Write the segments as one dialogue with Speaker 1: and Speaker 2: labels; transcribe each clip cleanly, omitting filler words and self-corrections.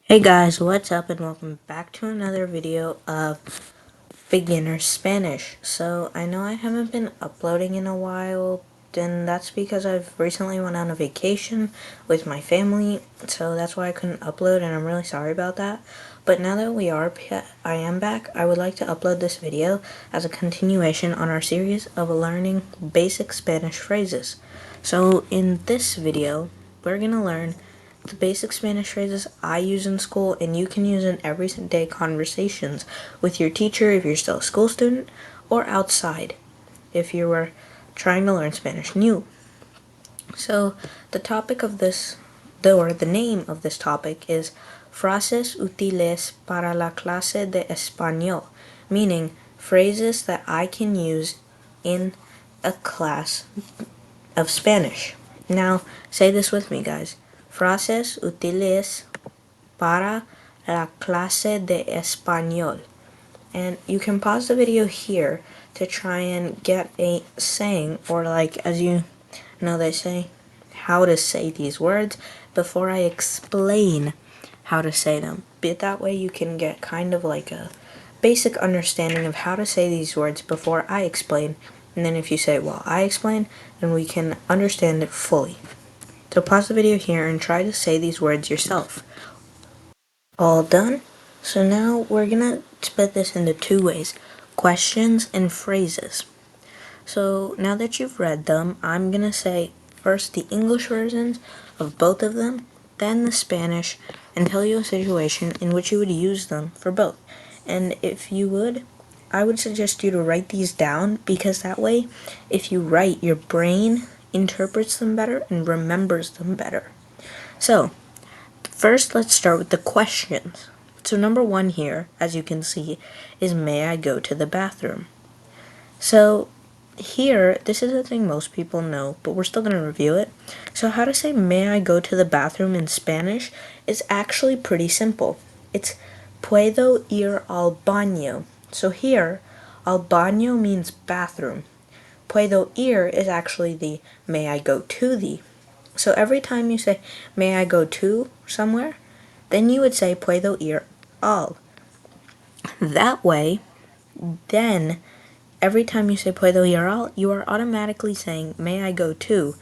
Speaker 1: Hey guys, what's up and welcome back to another video of beginner Spanish. So I know I haven't been uploading in a while, and that's because I've recently went on a vacation with my family, so that's why I couldn't upload, and I'm really sorry about that. But now that I am back, I would like to upload this video as a continuation on our series of learning basic Spanish phrases. So in this video, we're gonna learn the basic Spanish phrases I use in school and you can use in everyday conversations with your teacher if you're still a school student, or outside if you were trying to learn Spanish new. So the topic of this, the name of this topic is Frases útiles para la clase de español, meaning phrases that I can use in a class of Spanish. Now, say this with me, guys. Frases útiles para la clase de español. And you can pause the video here to try and get a saying, or like, as you know they say, how to say these words before I explain how to say them. But that way you can get kind of like a basic understanding of how to say these words before I explain. And then if you say, well, I explain, then we can understand it fully. So pause the video here and try to say these words yourself. All done? So now we're gonna split this into two ways, questions and phrases. So now that you've read them, I'm gonna say first the English versions of both of them, then the Spanish, and tell you a situation in which you would use them for both. And if you would, I would suggest you to write these down, because that way, if you write, your brain interprets them better and remembers them better. So, first let's start with the questions. So number one here, as you can see, is may I go to the bathroom? So here, this is a thing most people know, but we're still going to review it. So how to say may I go to the bathroom in Spanish is actually pretty simple. It's puedo ir al baño. So here, al baño means bathroom. Puedo ir is actually the may I go to the. So every time you say may I go to somewhere, then you would say puedo ir al. That way, then every time you say puedo ir al, you are automatically saying may I go to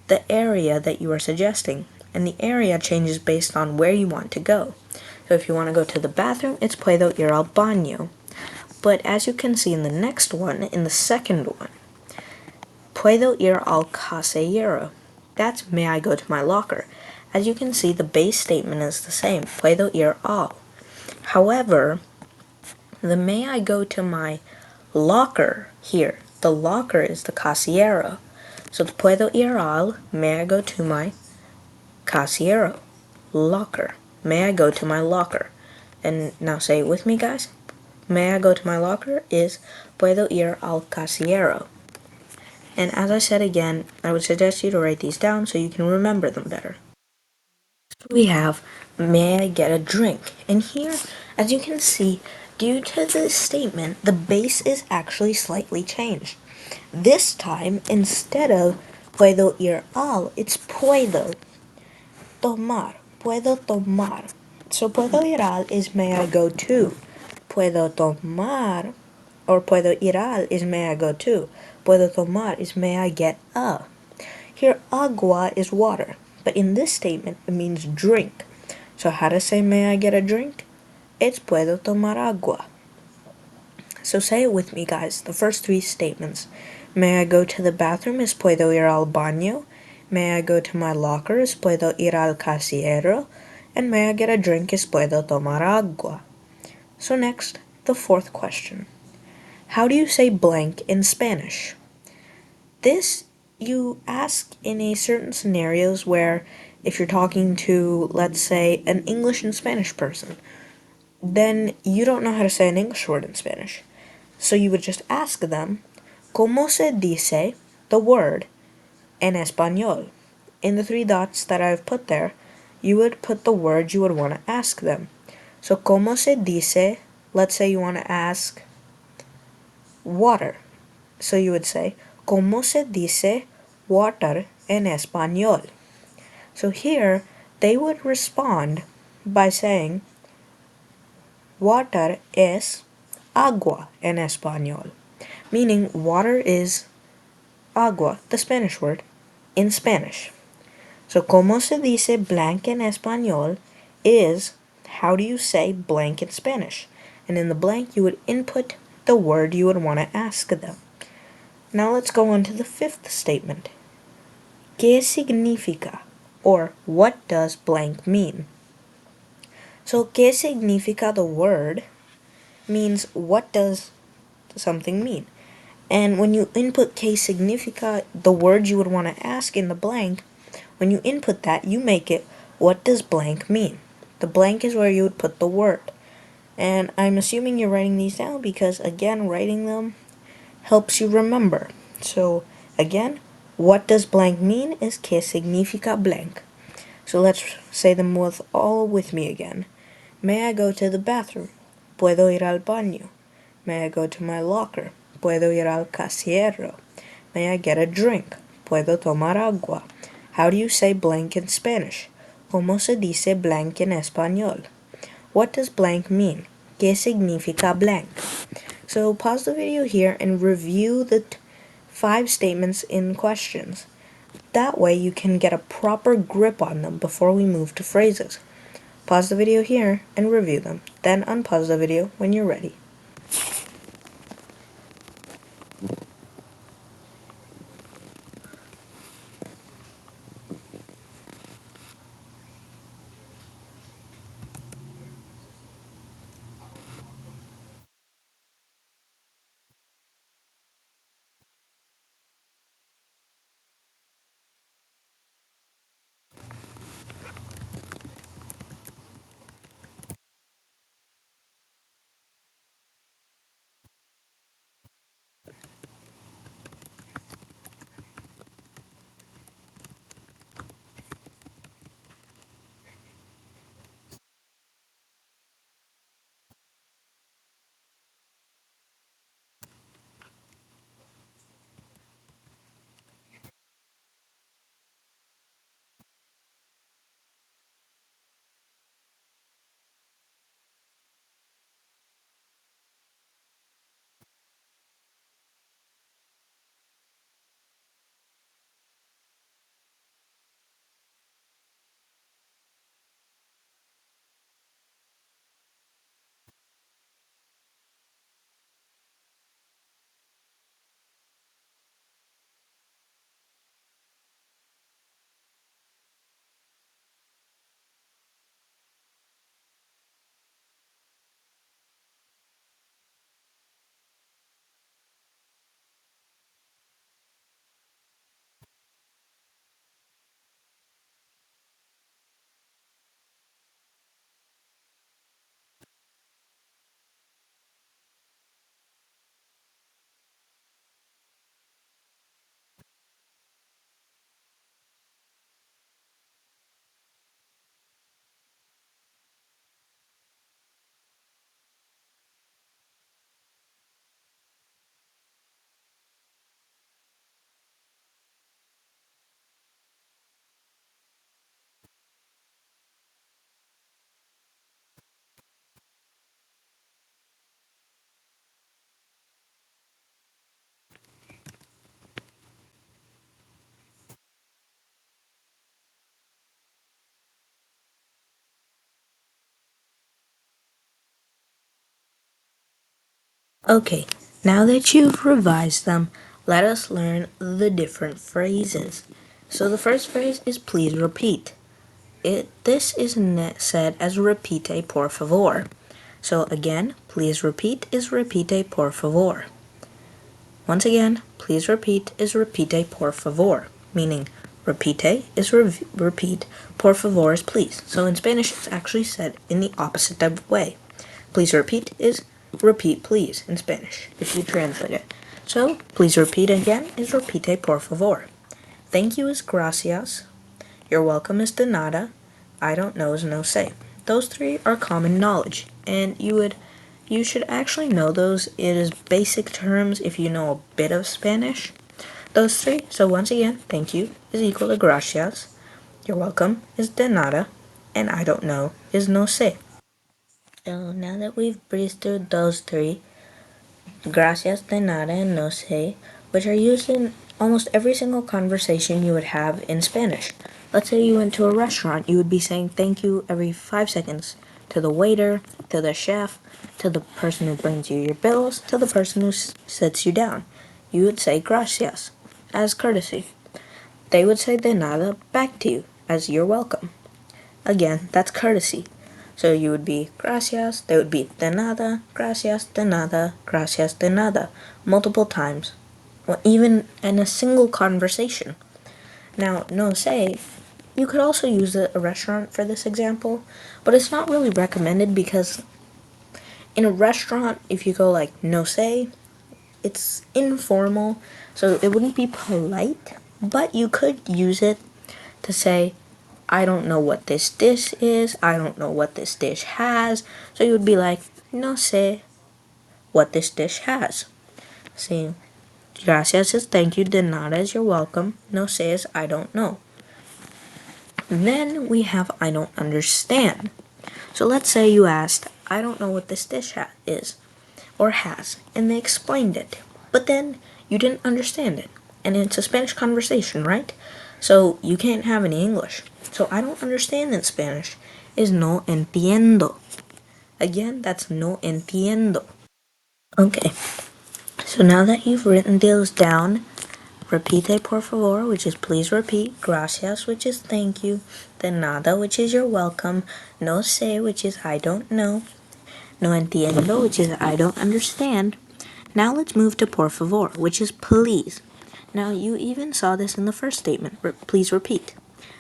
Speaker 1: the area that you are suggesting. And the area changes based on where you want to go. So if you want to go to the bathroom, it's puedo ir al baño. But as you can see in the next one, in the second one, puedo ir al casillero. That's may I go to my locker. As you can see, the base statement is the same, puedo ir al. However, the may I go to my locker here, the locker is the casillero. So the puedo ir al, may I go to my casillero, locker. May I go to my locker? And now say it with me, guys. May I go to my locker is puedo ir al casillero. And as I said again, I would suggest you to write these down so you can remember them better. We have may I get a drink? And here, as you can see, due to this statement, the base is actually slightly changed. This time, instead of puedo ir al, it's puedo tomar. Puedo tomar. So puedo ir al is may I go to. Puedo tomar, or puedo ir al is may I go to. Puedo tomar is may I get a. Here, agua is water, but in this statement, it means drink. So how to say may I get a drink? It's puedo tomar agua. So say it with me, guys, the first three statements. May I go to the bathroom is puedo ir al baño. May I go to my locker is puedo ir al casillero. And may I get a drink is puedo tomar agua. So next, the fourth question. How do you say blank in Spanish? This you ask in a certain scenarios where if you're talking to, let's say, an English and Spanish person, then you don't know how to say an English word in Spanish. So you would just ask them, ¿Cómo se dice the word en español? In the three dots that I've put there, you would put the words you would want to ask them. So, ¿Cómo se dice? Let's say you want to ask water. So you would say, ¿Cómo se dice water en español? So here, they would respond by saying water es agua en español, meaning water is agua, the Spanish word, in Spanish. So, como se dice blank en español is how do you say blank in Spanish? And in the blank, you would input the word you would want to ask them. Now let's go on to the fifth statement. ¿Qué significa? Or what does blank mean? So, ¿qué significa the word means what does something mean? And when you input ¿qué significa, the word you would want to ask in the blank, when you input that, you make it what does blank mean? The blank is where you would put the word. And I'm assuming you're writing these down because, again, writing them helps you remember. So, again, what does blank mean is ¿qué significa blank? So let's say them all with me again. May I go to the bathroom? ¿Puedo ir al baño? May I go to my locker? ¿Puedo ir al casillero? May I get a drink? ¿Puedo tomar agua? How do you say blank in Spanish? ¿Cómo se dice blank en español? What does blank mean? ¿Qué significa blank? So pause the video here and review the 5 statements in questions. That way you can get a proper grip on them before we move to phrases. Pause the video here and review them. Then unpause the video when you're ready. Okay, now that you've revised them, let us learn the different phrases. So the first phrase is please repeat. This is said as repite por favor. So again, please repeat is repite por favor. Once again, please repeat is repite por favor, meaning repite is repeat, por favor is please. So in Spanish, it's actually said in the opposite type of way. Please repeat is repeat please in Spanish, if you translate it. So, please repeat again is repite por favor. Thank you is gracias. You're welcome is de nada. I don't know is no say. Those 3 are common knowledge, and you should actually know those. It is basic terms if you know a bit of Spanish. Those 3. So once again, thank you is equal to gracias. You're welcome is de nada. and I don't know is no sé. So now that we've breezed through those three, gracias, de nada, and no sé, which are used in almost every single conversation you would have in Spanish. Let's say you went to a restaurant, you would be saying thank you every 5 seconds to the waiter, to the chef, to the person who brings you your bills, to the person who sits you down. You would say gracias as courtesy. They would say de nada back to you as you're welcome. Again, that's courtesy. So you would be gracias, they would be de nada, gracias, de nada, multiple times, well, even in a single conversation. Now, no sé, you could also use a restaurant for this example, but it's not really recommended because in a restaurant, if you go like no sé, it's informal, so it wouldn't be polite, but you could use it to say, I don't know what this dish is, I don't know what this dish has, so you would be like, no sé what this dish has. See, gracias is thank you, de nada is you're welcome, no sé is I don't know. Then we have I don't understand. So let's say you asked, I don't know what this dish is, or has, and they explained it, but then you didn't understand it, and it's a Spanish conversation, right? So you can't have any English. So I don't understand in Spanish is no entiendo. Again, that's no entiendo. Okay, so now that you've written those down, repite por favor, which is please repeat, gracias, which is thank you, de nada, which is you're welcome, no sé, which is I don't know, no entiendo, which is I don't understand. Now let's move to por favor, which is please. Now you even saw this in the first statement, please repeat.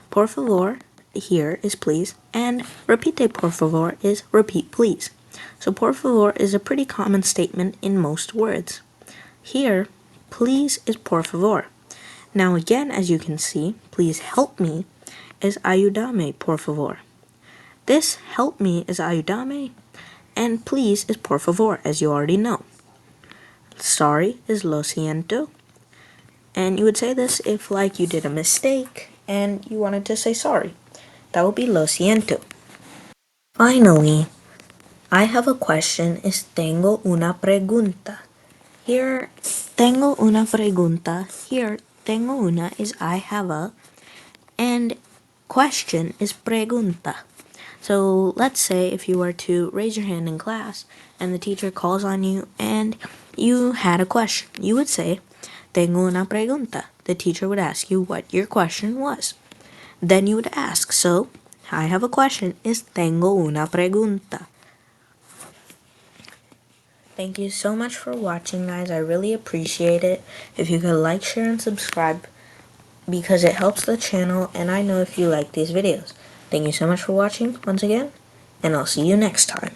Speaker 1: Por favor here is please, and repite por favor is repeat please. So por favor is a pretty common statement in most words. Here, please is por favor. Now again, as you can see, please help me is ayúdame, por favor. This help me is ayúdame, and please is por favor, as you already know. Sorry is lo siento, and you would say this if like you did a mistake and you wanted to say sorry. That would be lo siento. Finally, I have a question is tengo una pregunta. Here, tengo una pregunta. Here, tengo una is I have a, and question is pregunta. So let's say if you were to raise your hand in class and the teacher calls on you and you had a question, you would say, tengo una pregunta. The teacher would ask you what your question was. Then you would ask, so, I have a question is tengo una pregunta. Thank you so much for watching, guys. I really appreciate it. If you could like, share, and subscribe because it helps the channel and I know if you like these videos. Thank you so much for watching once again, and I'll see you next time.